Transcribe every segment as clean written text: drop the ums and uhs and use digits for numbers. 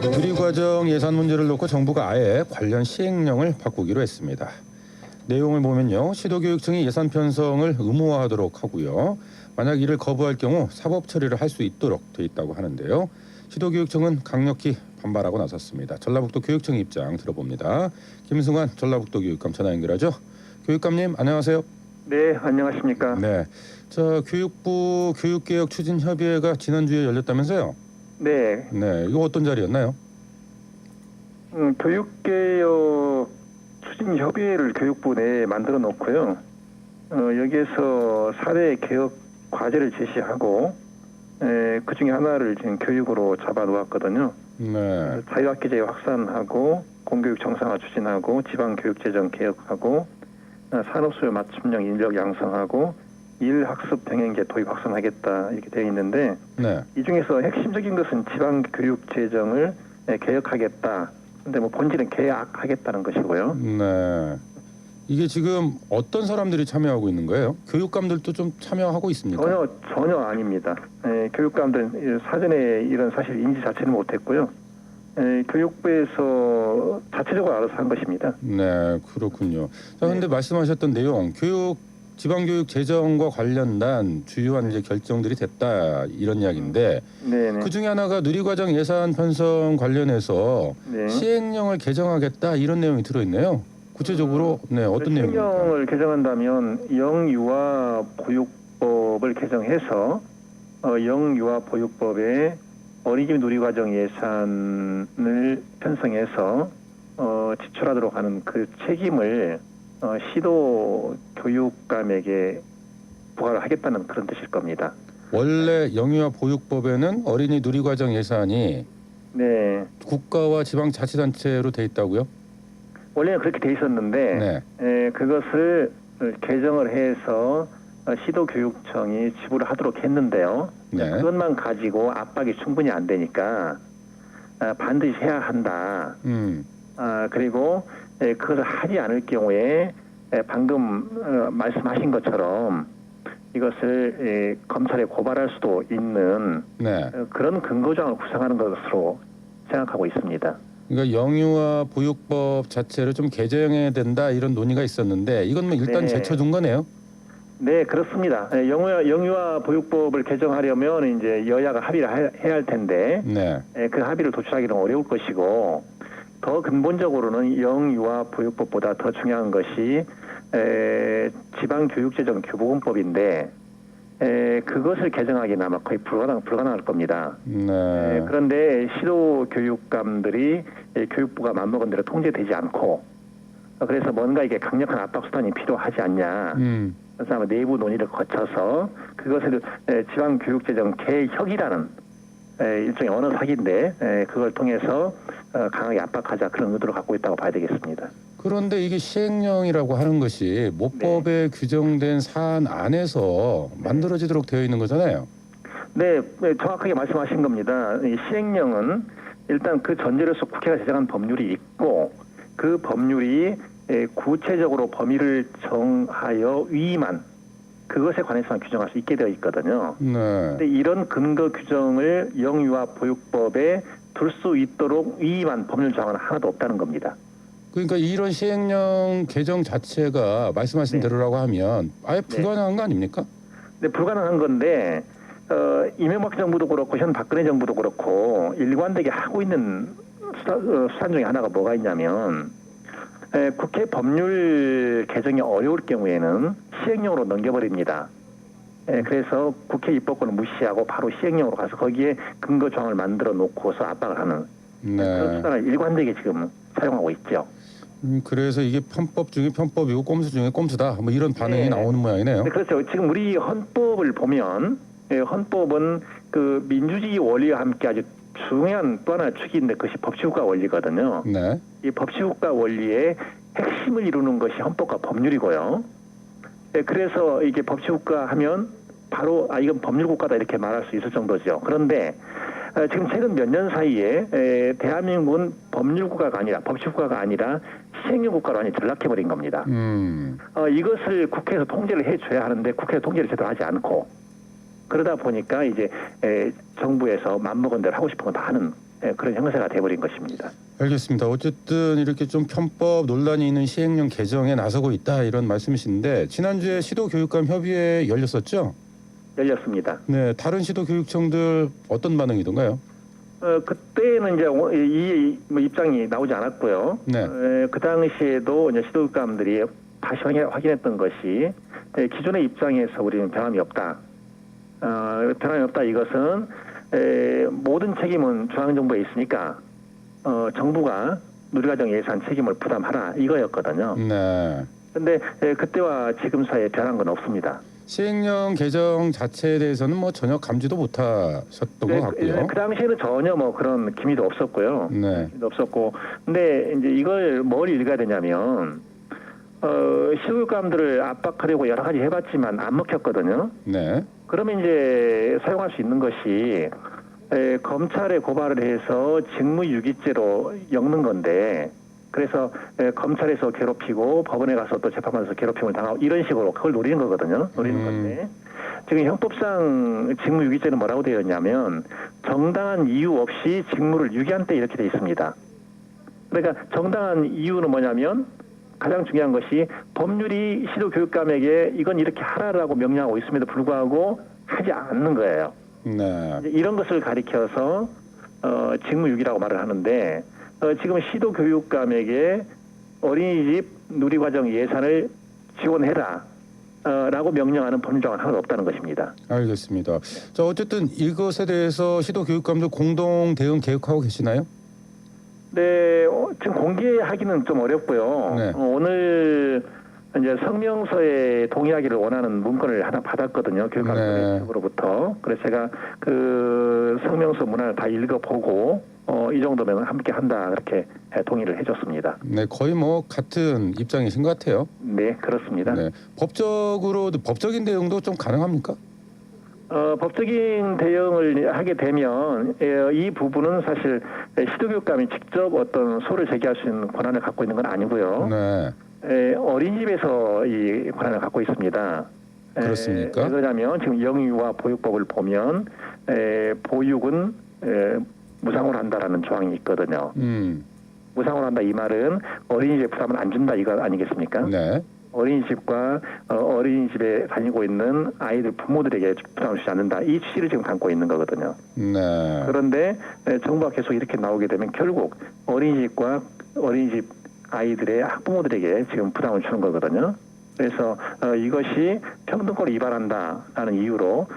누리과정 예산 문제를 놓고 정부가 아예 관련 시행령을 바꾸기로 했습니다. 내용을 보면요, 시도교육청이 예산 편성을 의무화하도록 하고요. 만약 이를 거부할 경우 사법 처리를 할 수 있도록 돼 있다고 하는데요. 시도교육청은 강력히 반발하고 나섰습니다. 전라북도 교육청 입장 들어봅니다. 김승환 전라북도 교육감 전화 연결하죠. 교육감님 안녕하세요. 네, 안녕하십니까. 네, 자 교육부 교육개혁 추진협의회가 지난주에 열렸다면서요? 네, 네, 이거 어떤 자리였나요? 교육개혁 추진협의회를 교육부 내에 만들어 놓고요. 여기에서 4대 개혁 과제를 제시하고 그 중에 하나를 지금 교육으로 잡아 놓았거든요. 네, 자유학기제 확산하고 공교육 정상화 추진하고 지방교육재정 개혁하고 산업수요 맞춤형 인력 양성하고 일학습 병행제 도입 확산하겠다 이렇게 되어 있는데 네. 이 중에서 핵심적인 것은 지방교육재정을 개혁하겠다. 근데 뭐 본질은 개혁하겠다는 것이고요. 네. 이게 지금 어떤 사람들이 참여하고 있는 거예요? 교육감들도 좀 참여하고 있습니까? 전혀 아닙니다. 교육감들 사전에 이런 사실 인지 자체는 못했고요. 교육부에서 자체적으로 알아서 한 것입니다. 네, 그렇군요. 자, 근데 말씀하셨던 내용, 지방교육 재정과 관련된 주요한 이제 결정들이 됐다 이런 이야기인데, 네네. 그 중에 하나가 누리과정 예산 편성 관련해서 네. 시행령을 개정하겠다 이런 내용이 들어있네요. 구체적으로 네, 어떤 내용입니까? 시행령을 개정한다면 영유아 보육법을 개정해서 영유아 보육법에 어린이집 누리과정 예산을 편성해서 지출하도록 하는 그 책임을 시도 교육감에게 부과를 하겠다는 그런 뜻일 겁니다. 원래 영유아 보육법에는 어린이 누리과정 예산이 네, 국가와 지방자치단체로 돼 있다고요? 원래는 그렇게 돼 있었는데 네. 그것을 개정을 해서 시도교육청이 지불을 하도록 했는데요. 네. 그것만 가지고 압박이 충분히 안 되니까 반드시 해야 한다. 그리고 그것을 하지 않을 경우에 방금 말씀하신 것처럼 이것을 검찰에 고발할 수도 있는 네. 그런 근거조항을 구성하는 것으로 생각하고 있습니다. 그러니까 영유아 보육법 자체를 좀 개정해야 된다 이런 논의가 있었는데 이건 뭐 일단 네. 제쳐둔 거네요. 네, 그렇습니다. 영유아 보육법을 개정하려면 이제 여야가 합의를 해야 할 텐데 네. 그 합의를 도출하기는 어려울 것이고 더 근본적으로는 영유아 보육법보다 더 중요한 것이 지방교육재정 교부금법인데 그것을 개정하기는 아마 거의 불가능할 겁니다. 네. 그런데 시도교육감들이 교육부가 맘먹은 대로 통제되지 않고 그래서 뭔가 이게 강력한 압박수단이 필요하지 않냐. 그래서 아마 내부 논의를 거쳐서 그것을 지방교육재정 개혁이라는 일종의 언어사기인데 그걸 통해서 강하게 압박하자 그런 의도를 갖고 있다고 봐야 되겠습니다. 그런데 이게 시행령이라고 하는 것이 모법에 규정된 사안 안에서 만들어지도록 되어 있는 거잖아요. 네, 정확하게 말씀하신 겁니다. 이 시행령은 일단 그 전제로서 국회가 제정한 법률이 있고 그 법률이 구체적으로 범위를 정하여 위임한 그것에 관해서만 규정할 수 있게 되어 있거든요. 네. 근데 이런 근거 규정을 영유아 보육법에 둘 수 있도록 위임한 법률 조항은 하나도 없다는 겁니다. 그러니까 이런 시행령 개정 자체가 말씀하신 대로라고 하면 아예 불가능한 거 아닙니까? 네, 불가능한 건데 이명박 정부도 그렇고 현 박근혜 정부도 그렇고 일관되게 하고 있는 수단 중에 하나가 뭐가 있냐면 국회 법률 개정이 어려울 경우에는 시행령으로 넘겨버립니다. 그래서 국회 입법권을 무시하고 바로 시행령으로 가서 거기에 근거 조항을 만들어 놓고서 압박을 하는 그런 수단을 일관되게 지금 사용하고 있죠. 그래서 이게 편법 중에 편법이고 꼼수 중에 꼼수다. 뭐 이런 반응이 나오는 모양이네요. 네, 그렇죠. 지금 우리 헌법을 보면 헌법은 그 민주주의 원리와 함께 아주 중요한 또 하나의 축인데 그것이 법치국가 원리거든요. 네. 이 법치국가 원리의 핵심을 이루는 것이 헌법과 법률이고요. 그래서 이게 법치국가 하면 바로 이건 법률국가다 이렇게 말할 수 있을 정도죠. 그런데 지금 최근 몇 년 사이에 대한민국은 법률국가가 아니라 법치국가가 아니라 시행령 국가로 완전히 전락해버린 겁니다. 이것을 국회에서 통제를 해줘야 하는데 국회에서 통제를 제대로 하지 않고 그러다 보니까 이제 정부에서 맘먹은 대로 하고 싶은 건 다 하는 그런 형사가 돼버린 것입니다. 알겠습니다. 어쨌든 이렇게 좀 편법 논란이 있는 시행령 개정에 나서고 있다 이런 말씀이신데 지난주에 시도교육감 협의회 열렸었죠? 열렸습니다. 네, 다른 시도교육청들 어떤 반응이던가요? 그때는 이제 이 입장이 나오지 않았고요. 네. 그 당시에도 이제 시도교육감들이 다시 확인했던 것이 기존의 입장에서 우리는 변함이 없다. 변함이 없다. 이것은 모든 책임은 중앙정부에 있으니까 정부가 누리과정 예산 책임을 부담하라 이거였거든요. 네. 그런데 그때와 지금 사이에 변한 건 없습니다. 시행령 개정 자체에 대해서는 뭐 전혀 감지도 못하셨던 것 같고요. 그 당시에는 전혀 뭐 그런 기미도 없었고요. 네. 없었고, 근데 이제 이걸 뭘 읽어야 되냐면 시도교육감들을 압박하려고 여러 가지 해봤지만 안 먹혔거든요. 네. 그러면 이제 사용할 수 있는 것이 검찰에 고발을 해서 직무유기죄로 엮는 건데, 그래서 검찰에서 괴롭히고 법원에 가서 또 재판관에서 괴롭힘을 당하고 이런 식으로 그걸 노리는 거거든요. 노리는 건데 지금 형법상 직무유기죄는 뭐라고 되어 있냐면 정당한 이유 없이 직무를 유기한 때 이렇게 되어 있습니다. 그러니까 정당한 이유는 뭐냐면 가장 중요한 것이 법률이 시도교육감에게 이건 이렇게 하라라고 명령하고 있음에도 불구하고 하지 않는 거예요. 네. 이런 것을 가리켜서 직무유기라고 말을 하는데 지금 시도교육감에게 어린이집 누리과정 예산을 지원해라 라고 명령하는 법률조항은 하나도 없다는 것입니다. 알겠습니다. 자, 어쨌든 이것에 대해서 시도교육감들 공동 대응 계획하고 계시나요? 네, 지금 공개하기는 좀 어렵고요. 네. 오늘 이제 성명서에 동의하기를 원하는 문건을 하나 받았거든요. 교육감들 쪽으로부터. 그래서 제가 그 성명서 문안을 다 읽어보고 이 정도면 함께 한다 그렇게 동의를 해줬습니다. 네, 거의 뭐 같은 입장이신 것 같아요. 네, 그렇습니다. 네, 법적인 대응도 좀 가능합니까? 법적인 대응을 하게 되면 이 부분은 사실 시도교육감이 직접 어떤 소를 제기할 수 있는 권한을 갖고 있는 건 아니고요. 네. 어린이집에서 이 권한을 갖고 있습니다. 그렇습니까? 왜 그러냐면 지금 영유아 보육법을 보면 보육은 무상으로 한다라는 조항이 있거든요. 무상으로 한다 이 말은 어린이집 부담을 안 준다 이거 아니겠습니까? 네. 어린이집과 어린이집에 다니고 있는 아이들 부모들에게 부담을 주지 않는다. 이 취지를 지금 담고 있는 거거든요. 네. 그런데 정부가 계속 이렇게 나오게 되면 결국 어린이집과 어린이집 아이들의 학부모들에게 지금 부담을 주는 거거든요. 그래서 이것이 평등권을 위반한다라는 이유로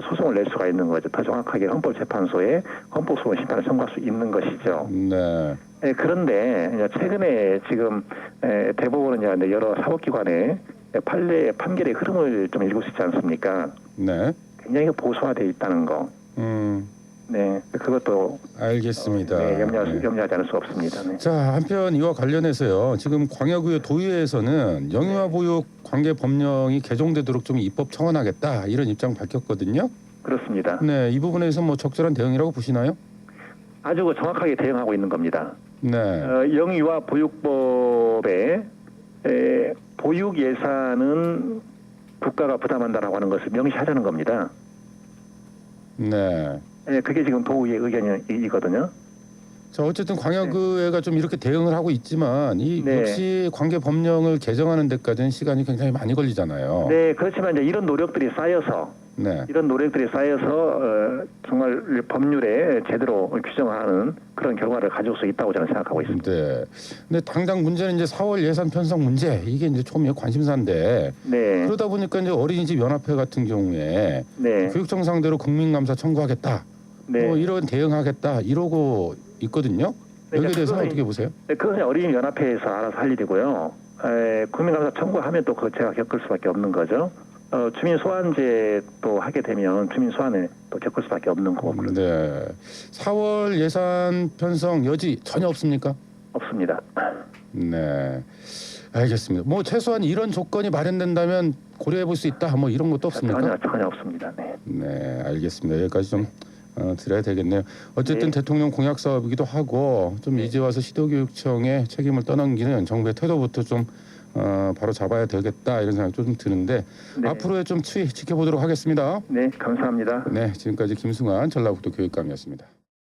소송을 낼 수가 있는 거죠. 더 정확하게 헌법재판소에 헌법소원 심판을 청구할 수 있는 것이죠. 네. 그런데 최근에 지금 대법원은 여러 사법기관의 판결의 흐름을 좀 읽을 수 있지 않습니까? 네. 굉장히 보수화되어 있다는 거. 네, 그것도 알겠습니다. 네, 염려하지 않을 수 없습니다. 네. 자, 한편 이와 관련해서요. 지금 광역의 도의회에서는 영유아 보육 관계 법령이 개정되도록 좀 입법 청원하겠다 이런 입장 밝혔거든요. 그렇습니다. 네, 이 부분에서 뭐 적절한 대응이라고 보시나요? 아주 정확하게 대응하고 있는 겁니다. 네. 영유아 보육법에 보육 예산은 국가가 부담한다라고 하는 것을 명시하자는 겁니다. 네. 그게 지금 도의회 의견이거든요. 자, 어쨌든 광역의회가 좀 이렇게 대응을 하고 있지만 이 역시 관계 법령을 개정하는 데까지는 시간이 굉장히 많이 걸리잖아요. 네, 그렇지만 이제 이런 노력들이 쌓여서 정말 법률에 제대로 규정하는 그런 결과를 가져올 수 있다고 저는 생각하고 있습니다. 네. 근데 당장 문제는 이제 4월 예산 편성 문제 이게 이제 좀 관심사인데. 네. 그러다 보니까 이제 어린이집 연합회 같은 경우에 교육청 상대로 국민감사 청구하겠다. 뭐 이런 대응하겠다 이러고 있거든요. 여기에 대해서는 어떻게 보세요? 네, 그것은 어린이집 연합회에서 알아서 할 일이고요. 국민감사 청구하면 또 그거 제가 겪을 수밖에 없는 거죠. 주민 소환제 또 하게 되면 주민 소환을 또 겪을 수밖에 없는 거고. 네. 4월 예산 편성 여지 전혀 없습니까? 없습니다. 네. 알겠습니다. 뭐 최소한 이런 조건이 마련된다면 고려해 볼 수 있다. 뭐 이런 것도 없습니까? 전혀 없습니다. 네. 네, 알겠습니다. 여기까지 좀 드려야 되겠네요. 어쨌든 대통령 공약 사업이기도 하고 좀 이제 와서 시도교육청의 책임을 떠넘기는 정부의 태도부터 좀 바로 잡아야 되겠다 이런 생각도 좀 드는데 앞으로의 좀 추이 지켜보도록 하겠습니다. 네, 감사합니다. 네, 지금까지 김승환 전라북도 교육감이었습니다.